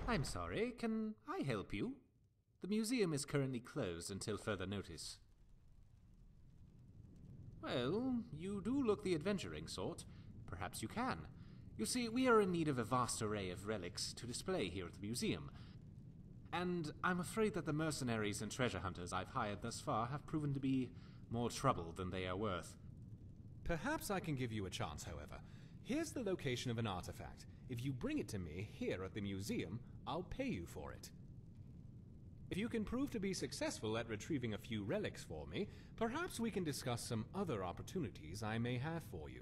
I'm sorry, can I help you? The museum is currently closed until further notice. Well, you do look the adventuring sort. Perhaps you can. You see, we are in need of a vast array of relics to display here at the museum. And I'm afraid that the mercenaries and treasure hunters I've hired thus far have proven to be more trouble than they are worth. Perhaps I can give you a chance, however. Here's the location of an artifact. If you bring it to me here at the museum, I'll pay you for it. If you can prove to be successful at retrieving a few relics for me, perhaps we can discuss some other opportunities I may have for you.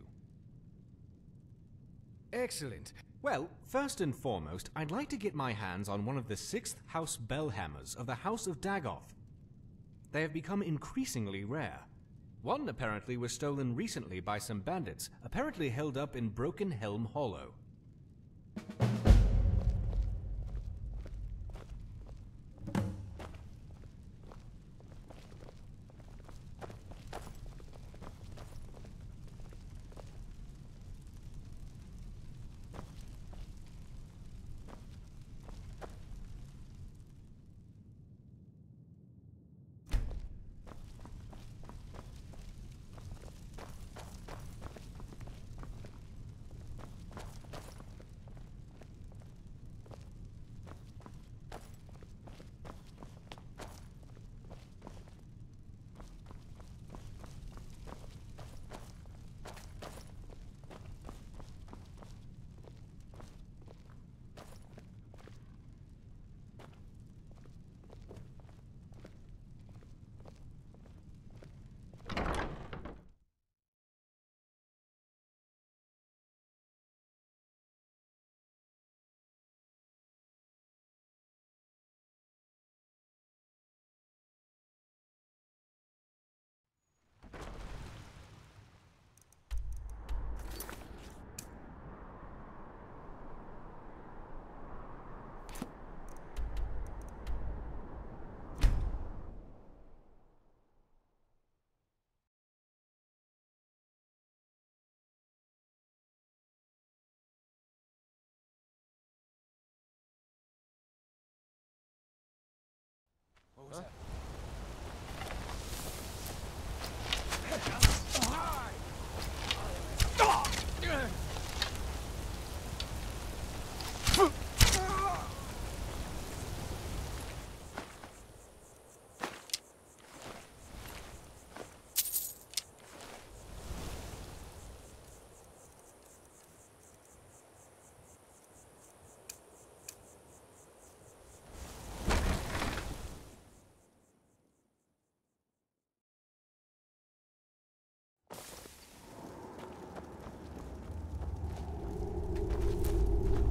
Excellent. Well, first and foremost, I'd like to get my hands on one of the 6th House Bellhammers of the House of Dagoth. They have become increasingly rare. One apparently was stolen recently by some bandits, apparently held up in Broken Helm Hollow. What was that?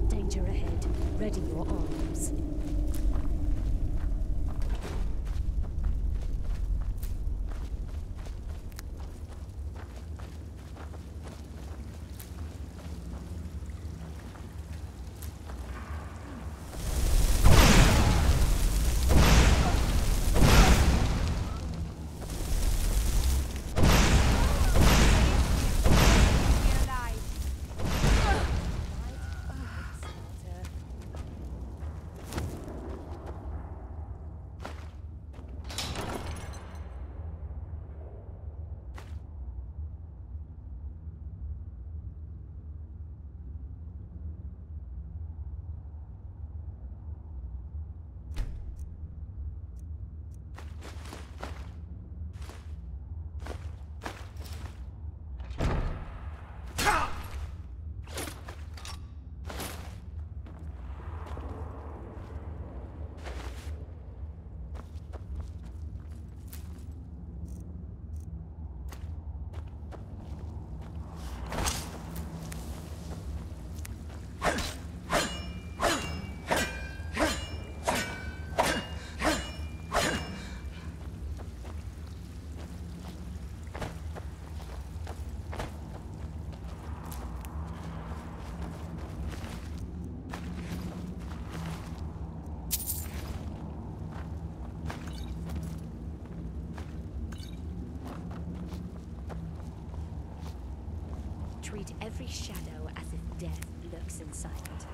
Danger ahead. Ready your arms. Treat every shadow as if death lurks inside it.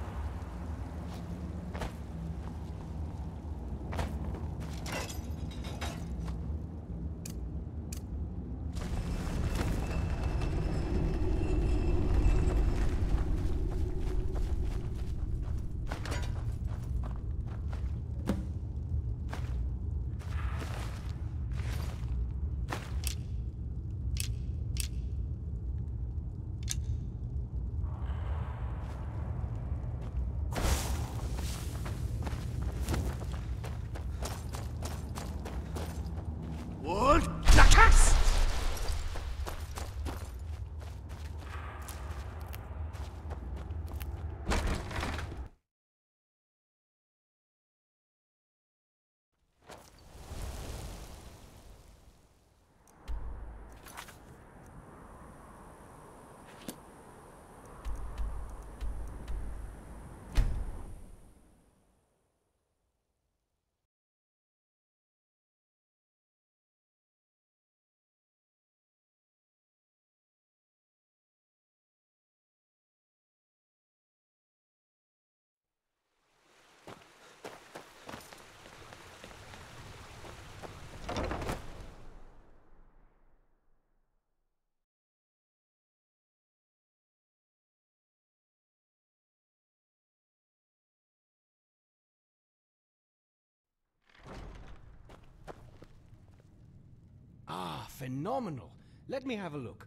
phenomenal. Let me have a look.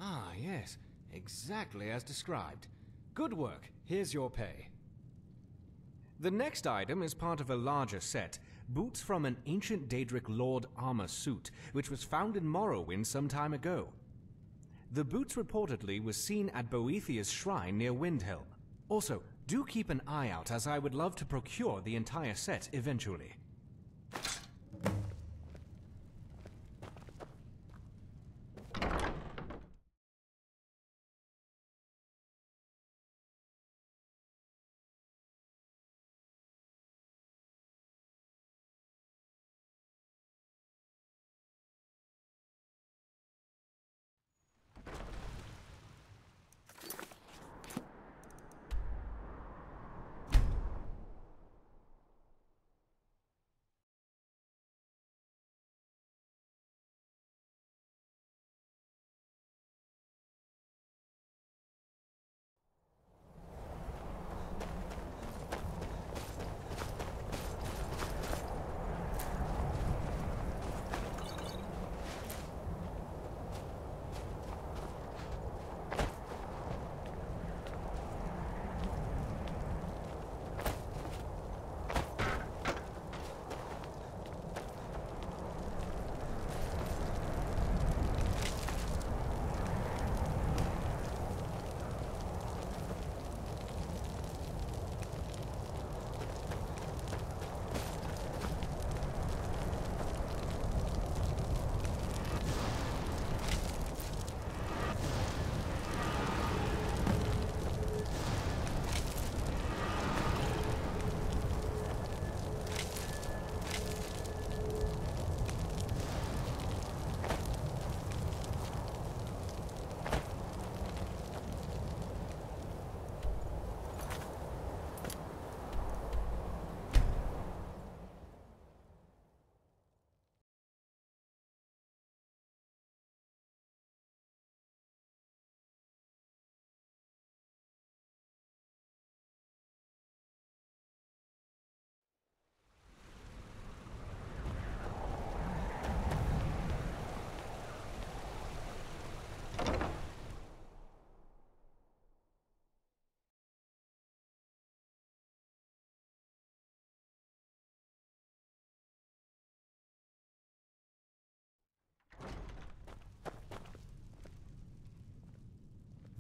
Ah, yes, exactly as described. Good work. Here's your pay. The next item is part of a larger set. Boots from an ancient Daedric Lord armor suit, which was found in Morrowind some time ago. The boots reportedly was seen at Boethiah's shrine near Windhelm. Also, do keep an eye out, as I would love to procure the entire set eventually.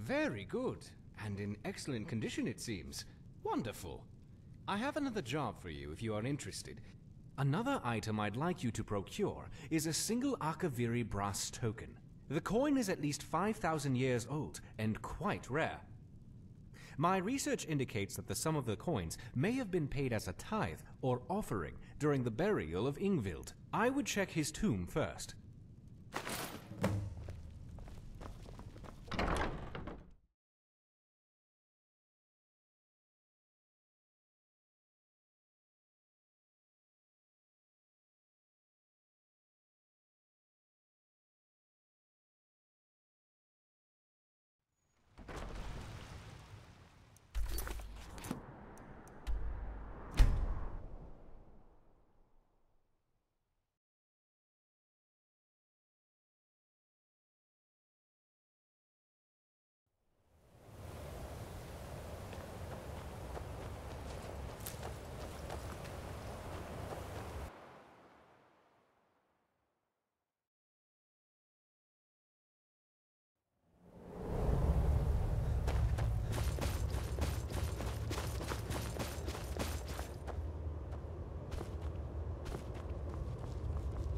Very good, and in excellent condition it seems. Wonderful. I have another job for you if you are interested. Another item I'd like you to procure is a single Akaviri brass token. The coin is at least 5,000 years old and quite rare. My research indicates that the sum of the coins may have been paid as a tithe or offering during the burial of Ingvild. I would check his tomb first.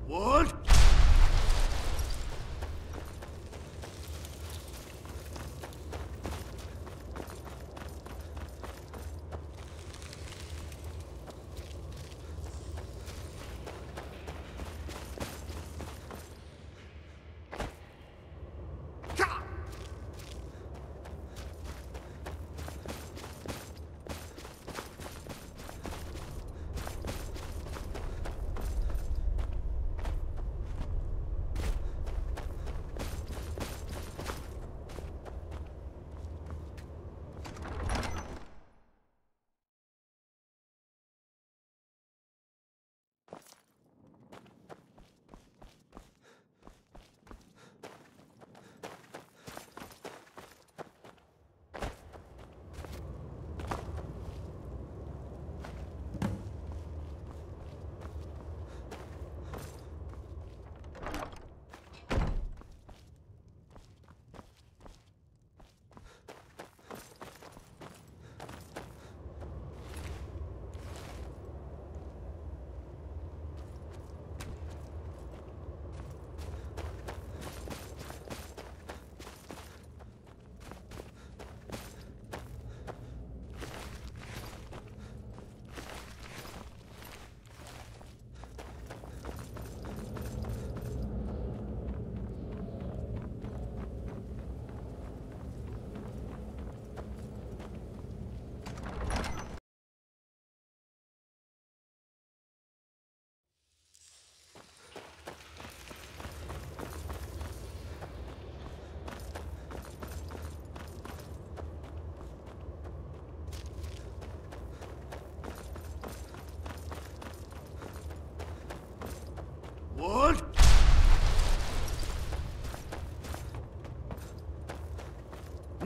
What?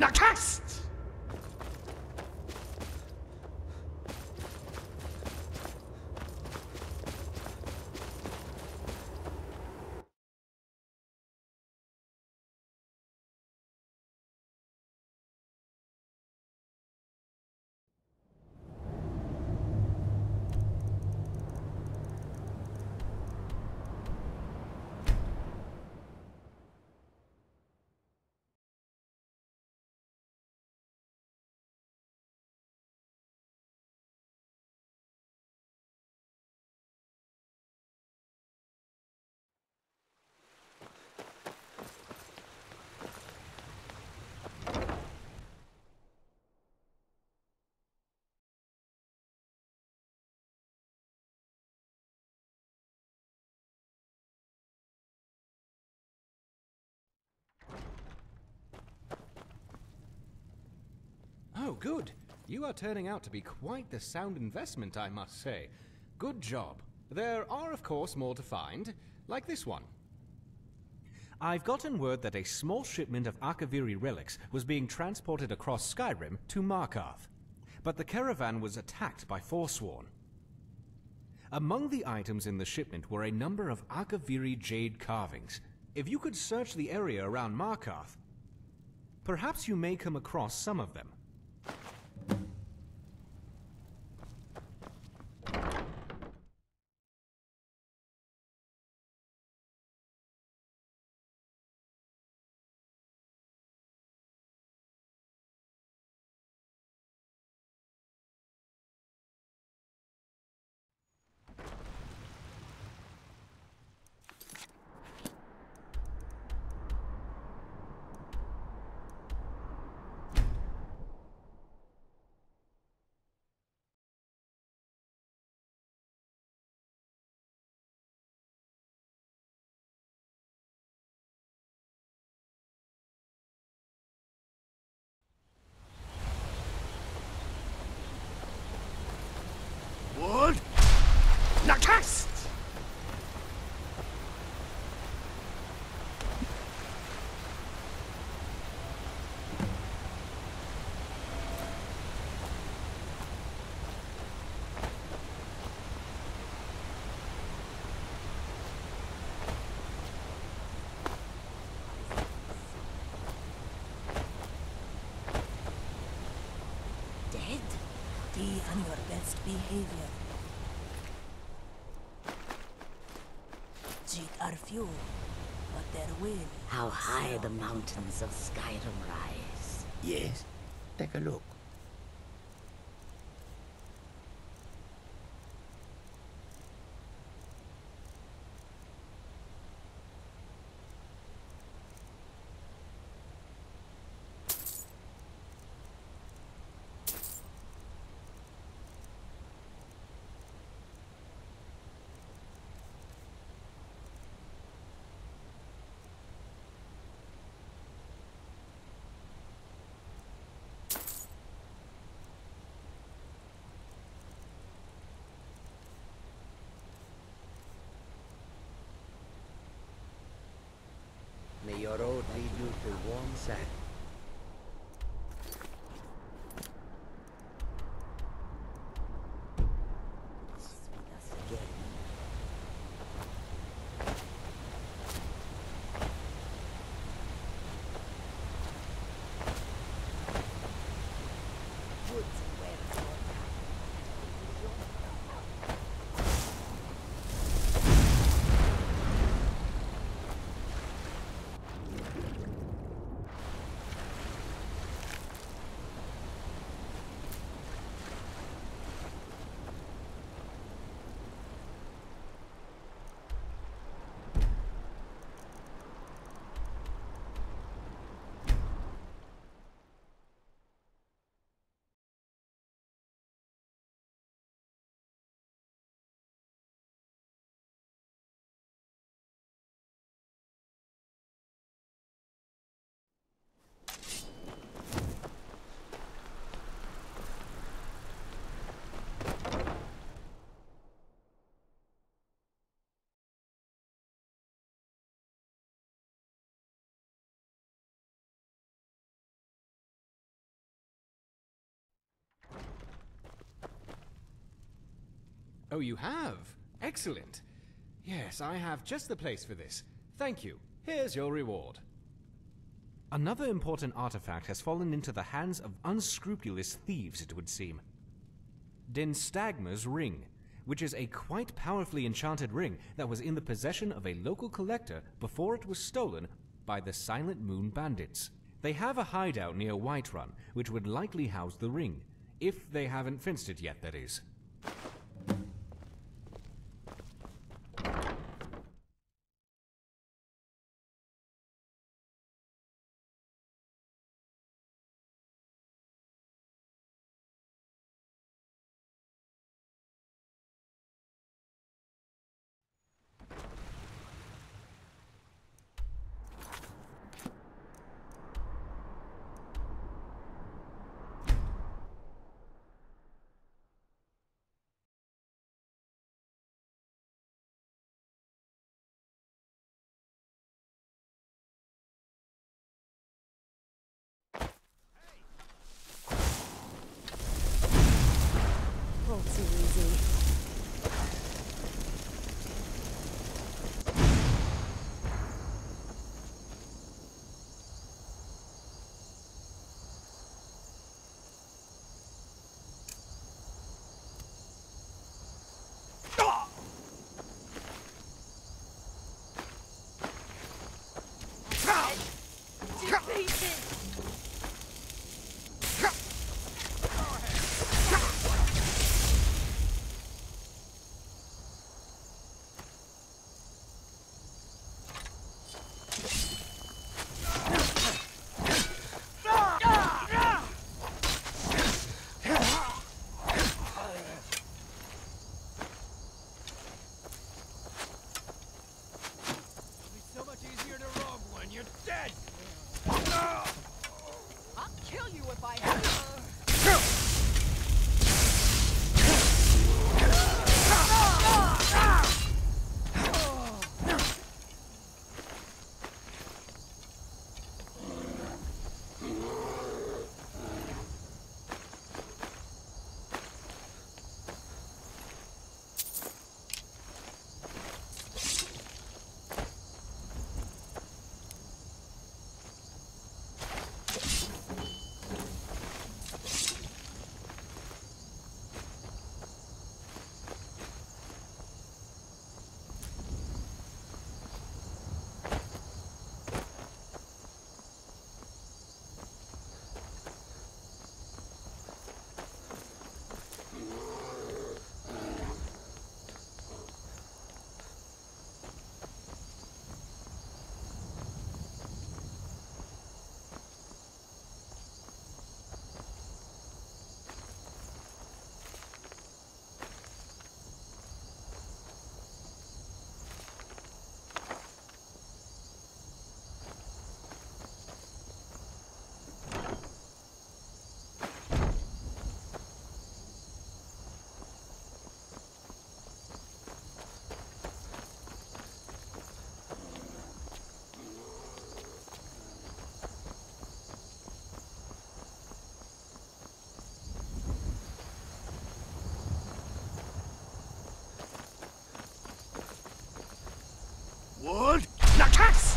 Nakast! Oh, good. You are turning out to be quite the sound investment, I must say. Good job. There are, of course, more to find, like this one. I've gotten word that a small shipment of Akaviri relics was being transported across Skyrim to Markarth, but the caravan was attacked by Forsworn. Among the items in the shipment were a number of Akaviri jade carvings. If you could search the area around Markarth, perhaps you may come across some of them. Wood! Nakast! Dead? Be on your best behavior. Jeet are few, but their will. How high the mountains of Skyrim rise. Yes, take a look. May your road lead you to warm sand. Speak us again. Woods and wells. Oh, you have? Excellent. Yes, I have just the place for this. Thank you. Here's your reward. Another important artifact has fallen into the hands of unscrupulous thieves, it would seem. Dinstagma's ring, which is a quite powerfully enchanted ring that was in the possession of a local collector before it was stolen by the Silent Moon bandits. They have a hideout near Whiterun, which would likely house the ring, if they haven't fenced it yet, that is. All too easy. Wood! Nakas!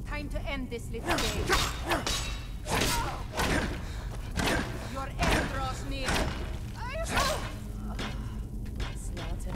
Time to end this little game. Your end draws near. Slaughter.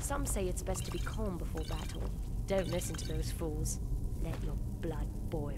Some say it's best to be calm before battle. Don't listen to those fools. Let your blood boil.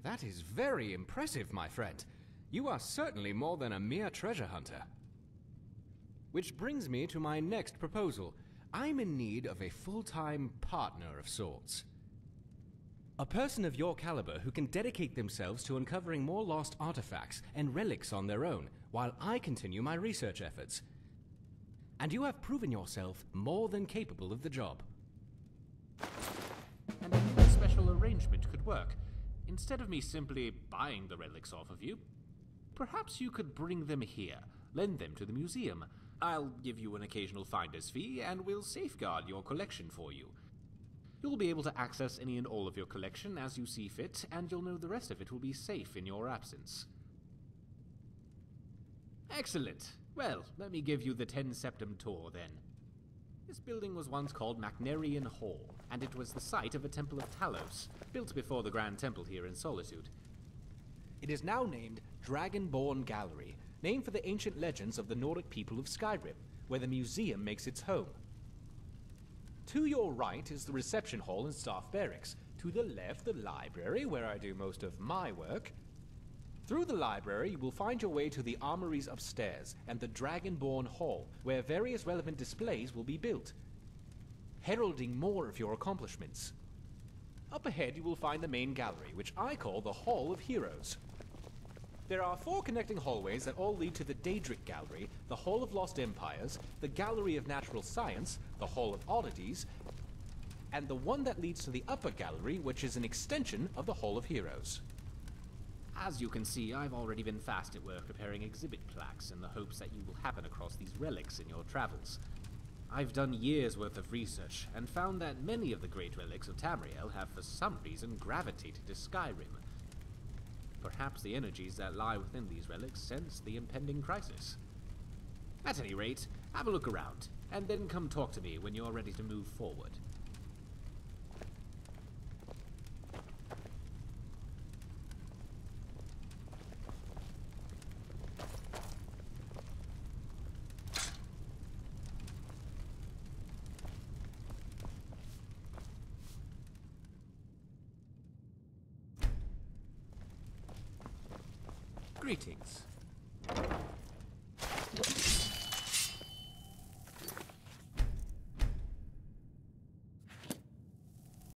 That is very impressive, my friend. You are certainly more than a mere treasure hunter. Which brings me to my next proposal. I'm in need of a full-time partner of sorts. A person of your caliber who can dedicate themselves to uncovering more lost artifacts and relics on their own, while I continue my research efforts. And you have proven yourself more than capable of the job. And I think a special arrangement could work. Instead of me simply buying the relics off of you, perhaps you could bring them here, lend them to the museum. I'll give you an occasional finder's fee, and we'll safeguard your collection for you. You'll be able to access any and all of your collection as you see fit, and you'll know the rest of it will be safe in your absence. Excellent. Well, let me give you the 10 Septem tour, then. This building was once called Macnerian Hall, and it was the site of a temple of Talos, built before the Grand Temple here in Solitude. It is now named Dragonborn Gallery, named for the ancient legends of the Nordic people of Skyrim, where the museum makes its home. To your right is the reception hall and staff barracks. To the left, the library, where I do most of my work. Through the library, you will find your way to the armories upstairs and the Dragonborn Hall, where various relevant displays will be built, heralding more of your accomplishments. Up ahead, you will find the main gallery, which I call the Hall of Heroes. There are 4 connecting hallways that all lead to the Daedric Gallery, the Hall of Lost Empires, the Gallery of Natural Science, the Hall of Oddities, and the one that leads to the Upper Gallery, which is an extension of the Hall of Heroes. As you can see, I've already been fast at work preparing exhibit plaques in the hopes that you will happen across these relics in your travels. I've done years' worth of research, and found that many of the great relics of Tamriel have for some reason gravitated to Skyrim. Perhaps the energies that lie within these relics sense the impending crisis. At any rate, have a look around, and then come talk to me when you're ready to move forward. Greetings.